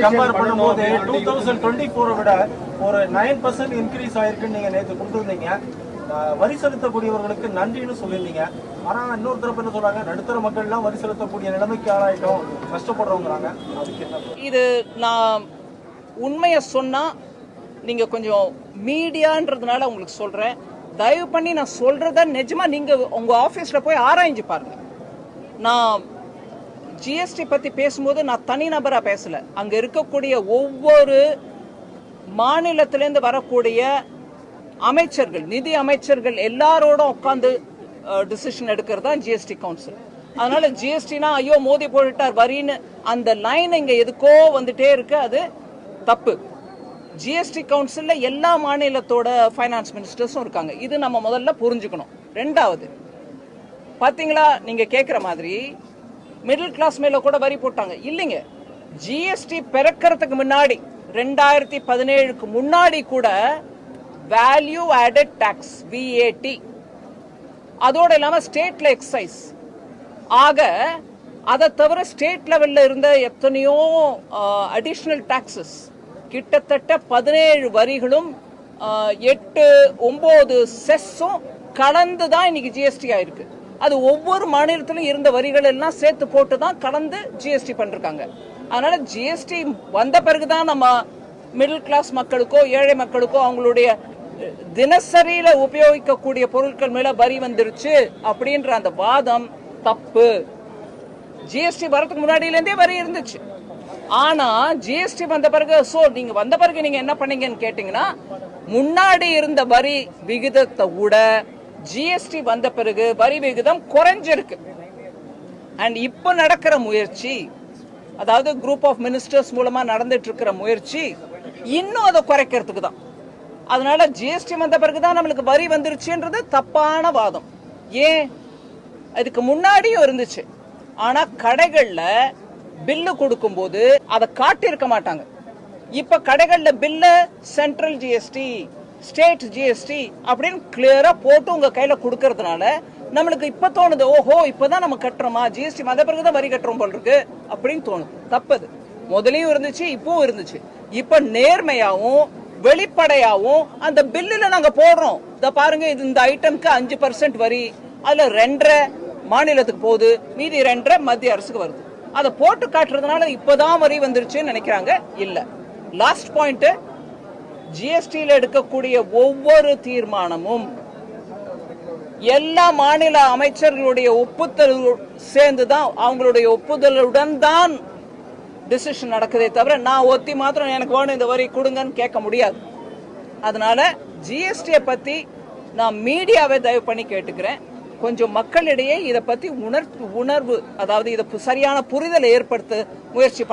Compare பண்ணும்போது 2024 விட ஒரு 9% இன்க்ரீஸ் ஆயிருக்குன்னு நீங்க நேற்று கொடுத்துருந்தீங்க. வரி செலுத்தக்கூடியவர்களுக்கு நன்றின்னு சொல்லியிருந்தீங்க. ஆனா இன்னொரு தரப்பு என்ன சொல்றாங்க, நடுத்தர மக்கள் எல்லாம் வரி செலுத்தக்கூடிய நிலைமைக்கு ஆளாயிட்டோம், கஷ்டப்படுறவங்கிறாங்க. அதுக்கு என்ன? இது நான் உண்மையை சொன்னா நீங்க கொஞ்சம் மீடியான்றதுனால உங்களுக்கு சொல்றேன். தயவு பண்ணி நான் சொல்றத நிஜமா நீங்க உங்க ஆபீஸ்ல போய் ஆராய்ஞ்சு பாருங்க. நான் ஜிஎஸ்டி பத்தி பேசும்போது நான் தனிநபரா பேசல. அங்க இருக்கக்கூடிய ஒவ்வொரு மாநிலத்திலிருந்து வரக்கூடிய அமைச்சர்கள், நிதி அமைச்சர்கள் எல்லாரோட உட்காந்து டிசிஷன் எடுக்கிறது தான் ஜிஎஸ்டி கவுன்சில். அதனால ஜிஎஸ்டினா ஐயோ மோடி போட்டுட்டார் வரின்னு அந்த லைன் இங்க எதுக்கோ வந்துட்டே இருக்கு. அது தப்பு. ஜிஎஸ்டி கவுன்சில்ல எல்லா மாநிலத்தோட ஃபைனான்ஸ் மினிஸ்டர்ஸும் இருக்காங்க. இது நம்ம முதல்ல புரிஞ்சுக்கணும். ரெண்டாவது, பாத்தீங்களா நீங்க கேட்குற மாதிரி மிடில் கிளாஸ் மேல கூட வரி போட்டாங்க இல்லைங்க. ஜிஎஸ்டி பிறக்கிறதுக்கு முன்னாடி 2017க்கு முன்னாடி கூட வேல்யூ ஆடட் டாக்ஸ் VAT, அதோட இல்லாம ஸ்டேட்ல எக்ஸைஸ் ஆக, அதை தவிர ஸ்டேட் லெவல்ல இருந்த எத்தனையோ அடிஷனல் டாக்ஸஸ், கிட்டத்தட்ட 17 வரிகளும் 8-9 செஸ்ஸும் கலந்துதான் இன்னைக்கு ஜிஎஸ்டி ஆயிருக்கு. அது ஒவ்வொரு மாநிலத்திலும் இருந்த வரிகள் எல்லாம் சேர்த்து போட்டு தான் கலந்து ஜிஎஸ்டி பண்ணிருக்காங்க. அதனால ஜிஎஸ்டி வந்த பிறகுதான் நம்ம மிடில் கிளாஸ் மக்களுக்கோ ஏழை மக்களுக்கோ அவங்களுடைய தினசரியில உபயோகிக்கக்கூடிய பொருட்கள் மேல வரி வந்துருச்சு அப்படின்ற அந்த வாதம் தப்பு. ஜிஎஸ்டி வரதுக்கு முன்னாடியில இருந்தே வரி இருந்துச்சு. ஆனா ஜிஎஸ்டி வந்த பிறகு நீங்க வந்த பிறகு நீங்க என்ன பண்ணீங்கன்னு கேட்டீங்கன்னா, முன்னாடி இருந்த வரி விகிதத்தை விட ஜிஎஸ்டி வந்த பிறகு வரி விகிதம் குறைஞ்சிருக்கு. அண்ட் இப்ப நடக்கிற முயற்சி, அதாவது குரூப் ஆஃப் மினிஸ்டர்ஸ் மூலமா நடந்துட்டு இருக்கிற முயற்சி இன்னும் அதை குறைக்கிறதுக்கு தான். அதனால ஜிஎஸ்டி வந்த பிறகுதான் நம்மளுக்கு வரி வந்துருச்சுன்றது தப்பான வாதம். ஏன், அதுக்கு முன்னாடியும் இருந்துச்சு. ஆனா கடைகள்ல பில்லு கொடுக்கும் போது அதை காட்டியிருக்க மாட்டாங்க. இப்ப கடைகள்ல பில்ல சென்ட்ரல் ஜிஎஸ்டி, ஸ்டேட் ஜிஎஸ்டி அப்படின்னு கிளியரா போட்டு உங்க கையில கொடுக்கறதுனால நம்மளுக்கு இப்ப தோணுது, ஓஹோ இப்பதான் நம்ம கட்டுறோமா, ஜிஎஸ்டி வந்த பிறகுதான் வரி கட்டுறோம் போல் இருக்கு அப்படின்னு தோணுது. தப்பது. முதலையும் இருந்துச்சு, இப்பவும் இருந்துச்சு. இப்ப நேர்மையாவும் வெளிப்படையாவும் அந்த பில்லுல நாங்க போடுறோம், இத பாருங்க இந்த ஐட்டம்க்கு 5% வரி, அதுல 2.5 மாநிலத்துக்கு போகுது, மீதி 2.5 மத்திய அரசுக்கு வருது. அதை போட்டு காட்டுறதுனால இப்பதான் வரி வந்துருச்சுன்னு நினைக்கிறாங்க. இல்ல. லாஸ்ட் பாயிண்ட், ஜிஎஸ்டியில் எடுக்கக்கூடிய ஒவ்வொரு தீர்மானமும் எல்லா மாநில அமைச்சர்களுடைய ஒப்புதல் சேர்ந்துதான், அவங்களுடைய ஒப்புதலுடன் தான் டிசிஷன் நடக்குதே தவிர நான் ஒத்தி மாத்திரம் எனக்கு வேணும் இந்த வரி கொடுங்கன்னு கேட்க முடியாது. அதனால ஜிஎஸ்டியை பத்தி நான் மீடியாவை தயவு பண்ணி கேட்டுக்கிறேன், கொஞ்சம் மக்களிடையே இதை பத்தி உணர்வு, அதாவது இதை சரியான புரிதலை ஏற்படுத்த முயற்சி பண்ண.